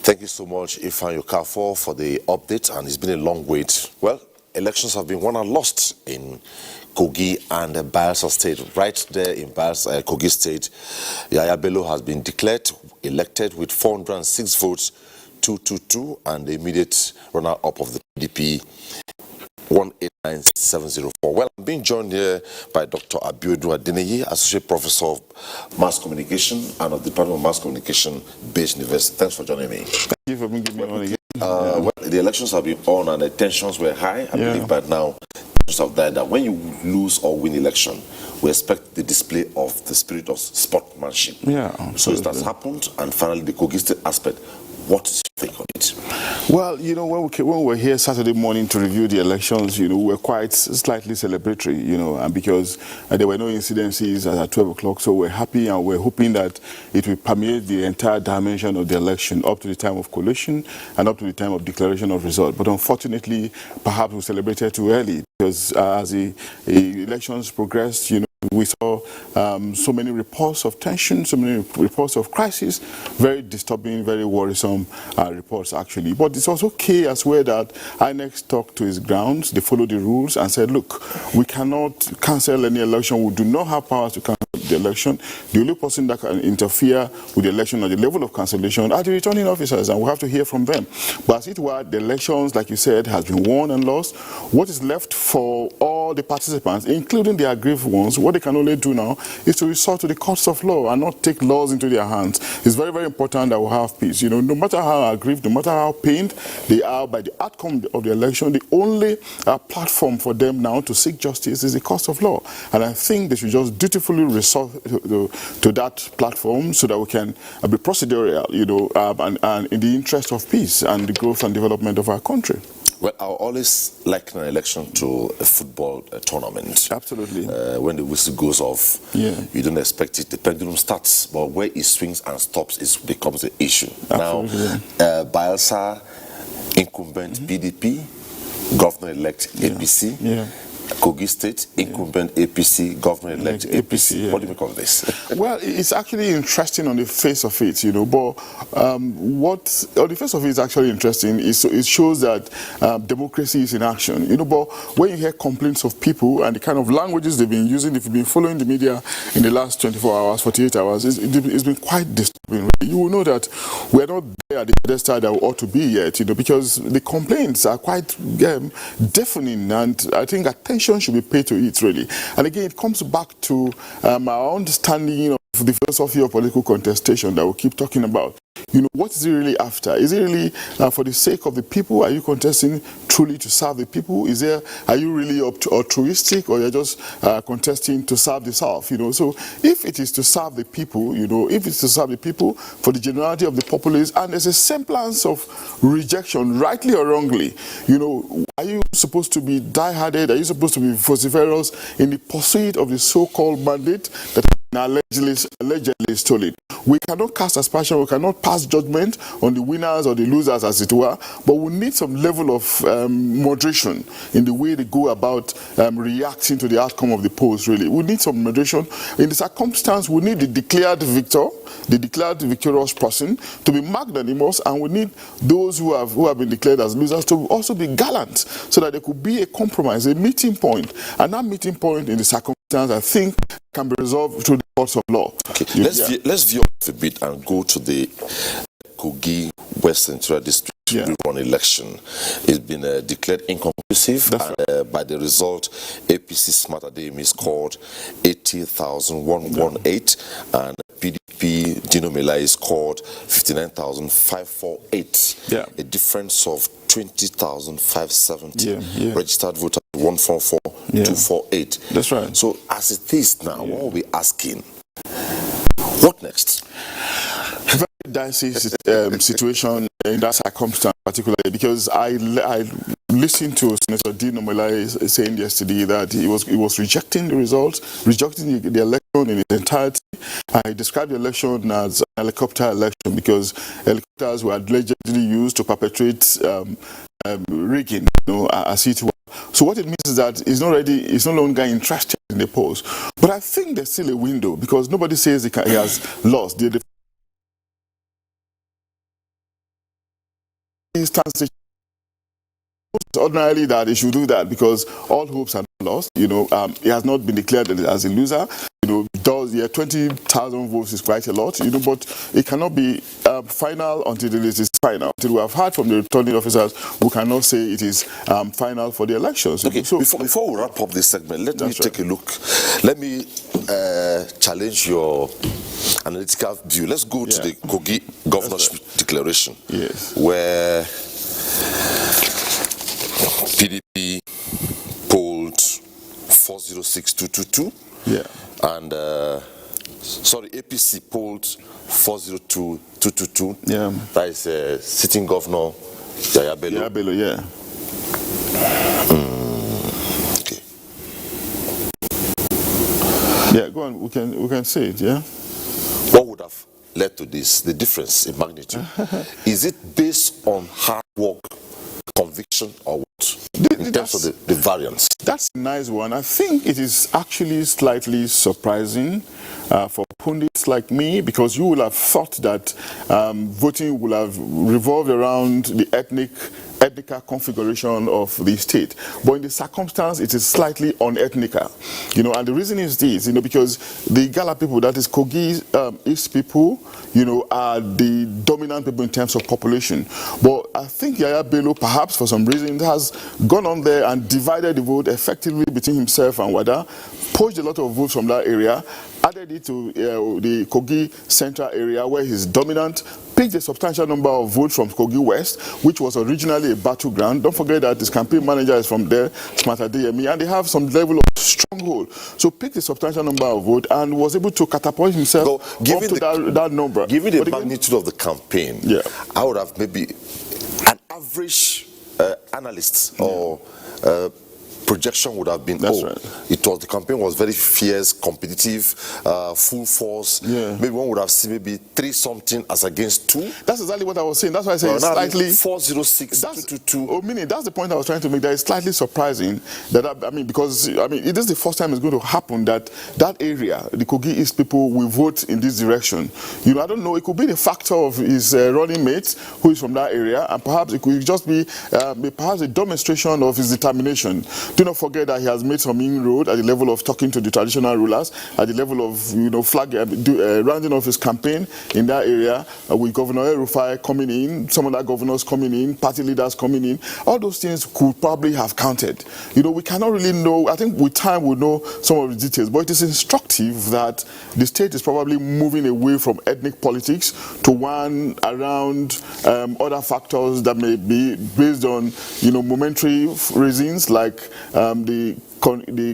Thank you so much, Ifan Yokafor, for the update, and it's been a long wait. Well, elections have been won and lost in Kogi and Bayelsa State. Right there in Kogi State, Yaya Bello has been declared elected with 406 votes, 222, and the immediate runner-up of the PDP, 189704. Well, I'm being joined here by Dr. Abiodun Adeneyi, Associate Professor of Mass Communication and of the Department of Mass Communication, Based University. Thanks for joining me. Thank you for giving me on again. Well, the elections have been on and the tensions were high. I believe by now, tensions have died down. When you lose or win election, we expect the display of the spirit of sportsmanship. Yeah, so it has happened, and finally the Kogi State aspect. What is your take on it? Well, you know, when we were here Saturday morning to review the elections, you know, we were quite slightly celebratory, you know, and because there were no incidences at 12 o'clock, so we're happy and we're hoping that it will permeate the entire dimension of the election up to the time of collation and up to the time of declaration of result. But unfortunately, perhaps we celebrated too early because as the elections progressed, you know, we saw so many reports of tension, so many reports of crisis, very disturbing, very worrisome reports actually. But it's also key as well that INEC stuck to its grounds, they followed the rules and said, look, we cannot cancel any election, we do not have powers to cancel the election. The only person that can interfere with the election at the level of cancellation are the returning officers, and we have to hear from them. But as it were, the elections, like you said, has been won and lost. What is left for all the participants, including the aggrieved ones, what they can only do now is to resort to the courts of law and not take laws into their hands. It's very, very important that we have peace. You know, no matter how aggrieved, no matter how pained they are by the outcome of the election, the only platform for them now to seek justice is the courts of law. And I think they should just dutifully resort to that platform so that we can be procedural, you know, and in the interest of peace and the growth and development of our country. Well, I always liken an election to a football tournament. Absolutely. When the whistle goes off, you don't expect it. The pendulum starts, but where it swings and stops becomes the issue. Absolutely. Now, Bayelsa, incumbent PDP, governor-elect APC. Kogi State, incumbent APC, governor-elect APC. What do you make of this? Well, it's actually interesting on the face of it, you know, but what on the face of it is actually interesting is it shows that democracy is in action, you know, but when you hear complaints of people and the kind of languages they've been using, if you've been following the media in the last 24 hours, 48 hours, it's been quite disturbing. You will know that we're not there at the pedestal that we ought to be yet, you know, because the complaints are quite deafening, and I think attention should be paid to it, really. And again, it comes back to our understanding of the philosophy of political contestation that we keep talking about. You know, what is it really after? Is it really for the sake of the people? Are you contesting truly to serve the people? Are you really altruistic, or you're just contesting to serve the self? You know, so if it is to serve the people, you know, if it's to serve the people for the generality of the populace, and there's a semblance of rejection, rightly or wrongly, you know, are you supposed to be die-hearted? Are you supposed to be vociferous in the pursuit of the so-called mandate that allegedly stolen? We cannot cast aspersion, we cannot pass judgment on the winners or the losers, as it were, but we need some level of moderation in the way they go about reacting to the outcome of the polls, really. We need some moderation. In the circumstance, we need the declared victor, the declared victorious person, to be magnanimous, and we need those who have been declared as losers to also be gallant, so that there could be a compromise, a meeting point. And that meeting point in the circumstance, I think, can be resolved through the courts of law. Okay, let's veer off a bit and go to the Kogi West Central District rerun election. It's been declared inconclusive, and by the result, APC Smart Adeyemi scored 80,118, and PDP Dino Melai scored 59,548. A difference of 20,570. Registered voters 144,248. That's right. So as it is now, what are we asking? What next? Very dicey situation in that circumstance particularly, because I listened to Senator Dino Melai saying yesterday that he was rejecting the results, rejecting the election in its entirety. I described the election as an helicopter election because helicopters were allegedly used to perpetrate rigging, you know, as it were. So what it means is that he's no longer interested in the polls. But I think there's still a window, because nobody says he has lost. The stands ordinarily that he should do that because all hopes are not lost. He has not been declared as a loser. 20,000 votes is quite a lot. But it cannot be final until the list is final. Until we have heard from the returning officers, we cannot say it is final for the elections. Okay. So before we wrap up this segment, let me take a look. Let me challenge your analytical view. Let's go to the Kogi governorship declaration, where PDP polled 406,222. And APC polled 402,222. That is sitting governor Yaya Bello. Okay. Go on. We can say it. What would have led to this? The difference in magnitude. Is it based on hard work, conviction, or what? In terms of the variance? That's a nice one. I think it is actually slightly surprising for pundits like me, because you will have thought that voting will have revolved around the ethnical configuration of the state. But in the circumstance, it is slightly unethnical. And the reason is this, because the Gala people, that is Kogi East people, are the dominant people in terms of population. But I think Yaya Bello, perhaps for some reason, has gone on there and divided the vote effectively between himself and Wada, poached a lot of votes from that area, added it to the Kogi central area where he's dominant, picked a substantial number of votes from Kogi West, which was originally a battleground. Don't forget that his campaign manager is from there, Smarter DME, and they have some level of stronghold. So picked a substantial number of votes and was able to catapult himself up to that number. Given the magnitude of the campaign, I would have maybe an average analyst or projection would have been, the campaign was very fierce, competitive, full force. Maybe one would have seen maybe 3-something as against 2. That's exactly what I was saying. That's why I say it's slightly 406, 222. Meaning that's the point I was trying to make. That is slightly surprising. Because it is the first time it's going to happen that area, the Kogi East people, will vote in this direction. I don't know. It could be the factor of his running mate who is from that area, and perhaps it could just be perhaps a demonstration of his determination. Do not forget that he has made some inroad at the level of talking to the traditional rulers, at the level of rounding off his campaign in that area, with Governor El-Rufai coming in, some other governors coming in, party leaders coming in. All those things could probably have counted. We cannot really know. I think with time we'll know some of the details, but it is instructive that the state is probably moving away from ethnic politics to one around other factors that may be based on momentary reasons, like the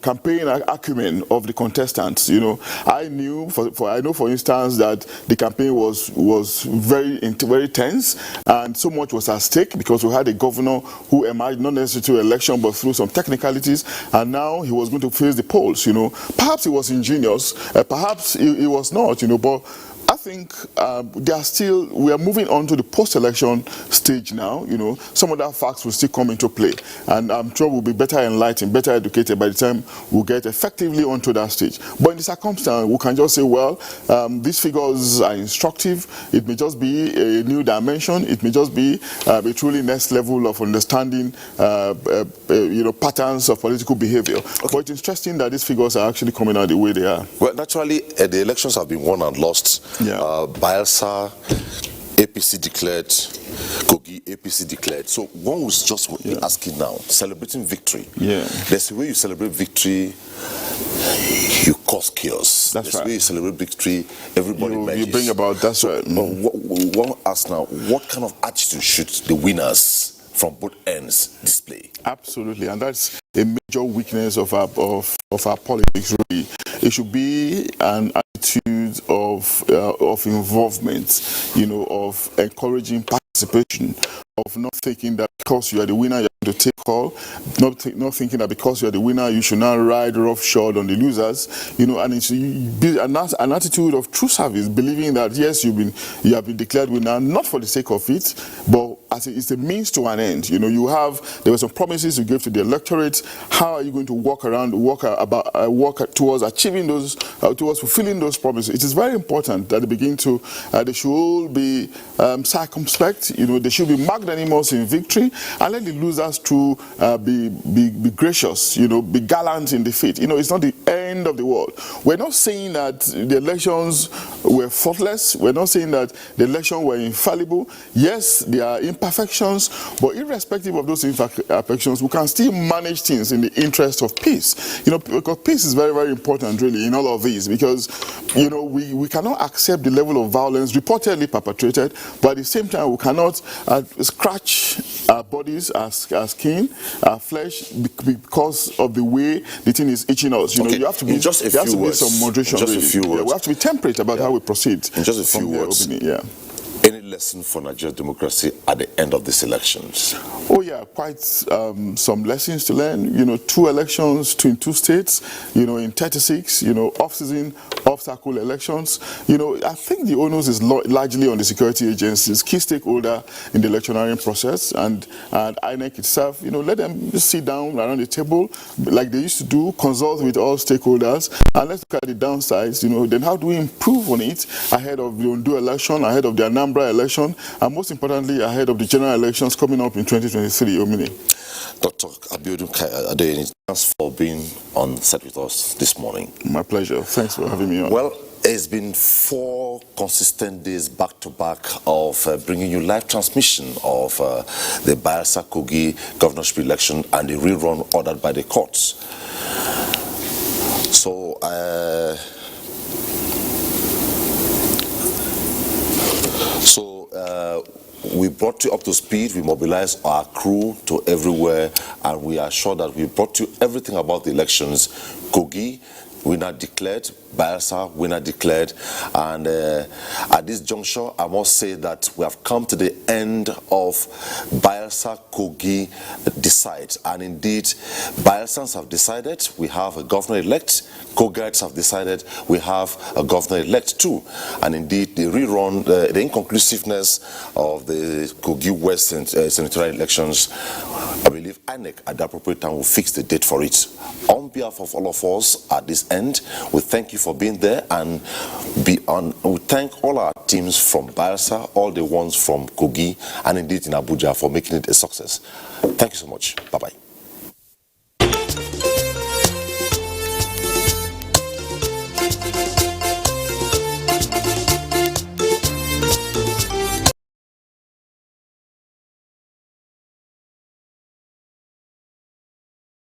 campaign acumen of the contestants. I know for instance that the campaign was very tense, and so much was at stake because we had a governor who emerged not necessarily to election but through some technicalities, and now he was going to face the polls. Perhaps it was ingenious, perhaps it was not. But I think we are moving on to the post-election stage now. Some of that facts will still come into play, and I'm sure we'll be better enlightened, better educated by the time we'll get effectively onto that stage. But in the circumstance, we can just say, well, these figures are instructive. It may just be a new dimension. It may just be a truly next level of understanding, patterns of political behavior. But it's interesting that these figures are actually coming out the way they are. Well, naturally, the elections have been won and lost. Bayelsa, APC declared, Kogi, APC declared. So one was just asking now, celebrating victory. There's a way you celebrate victory, you cause chaos. There's a way you celebrate victory, everybody you bring about, that's right. One asks now, what kind of attitude should the winners from both ends display? Absolutely, and that's a major weakness of our politics, really. It should be an attitude of involvement, of encouraging participation, of not thinking that because you are the winner, you have to take all, not thinking that because you are the winner, you should not ride roughshod on the losers, and it should be an attitude of true service, believing that yes, you have been declared winner, not for the sake of it, but it's a means to an end. You know, there were some promises you gave to the electorate. How are you going to work towards achieving those, towards fulfilling those promises? It is very important that they should all be circumspect. You know, they should be magnanimous in victory, and let the losers to be gracious. You know, be gallant in defeat. You know, it's not the end of the world. We're not saying that the elections were faultless. We're not saying that the elections were infallible. Yes, there are imperfections, but irrespective of those imperfections, we can still manage things in the interest of peace. You know, because peace is very, very important, really, in all of these, because, you know, we cannot accept the level of violence reportedly perpetrated, but at the same time, we cannot scratch our bodies, our skin, our flesh, because of the way the thing is itching us. You know, you have to be just a few words. Some moderation. Just a few words. Yeah, we have to be temperate about how we proceed. In just a few words. Yeah. Any lesson for Nigerian democracy at the end of these elections? Oh yeah, quite some lessons to learn. You know, 2 elections in 2 states, you know, in 36, you know, off-season, off-cycle elections. You know, I think the onus is largely on the security agencies, key stakeholder in the electioneering process, and INEC itself. You know, let them just sit down around the table like they used to do, consult with all stakeholders, and let's look at the downsides. You know, then how do we improve on it ahead of the Ondo election, ahead of the Anambra election, and most importantly, ahead of the general elections coming up in 2023, Omini. Dr. Adeyemi, thanks for being on set with us this morning. My pleasure. Thanks for having me on. Well, it's been 4 consistent days back-to-back of bringing you live transmission of the Bayelsa Kogi governorship election and the rerun ordered by the courts. We brought you up to speed. We mobilized our crew to everywhere, and we are sure that we brought you everything about the elections. Kogi, winner declared. Bayelsa, winner declared. And at this juncture, I must say that we have come to the end of Bayelsa Kogi Decide. And indeed, Bayelsans have decided. We have a governor-elect. Kogites have decided. We have a governor-elect too. And indeed, the rerun, the inconclusiveness of the Kogi West senatorial elections, I believe INEC at the appropriate time will fix the date for it. On behalf of all of us at this end, we thank you for being there, and we thank all our teams from Bayelsa, all the ones from Kogi, and indeed in Abuja for making it a success. Thank you so much. Bye-bye.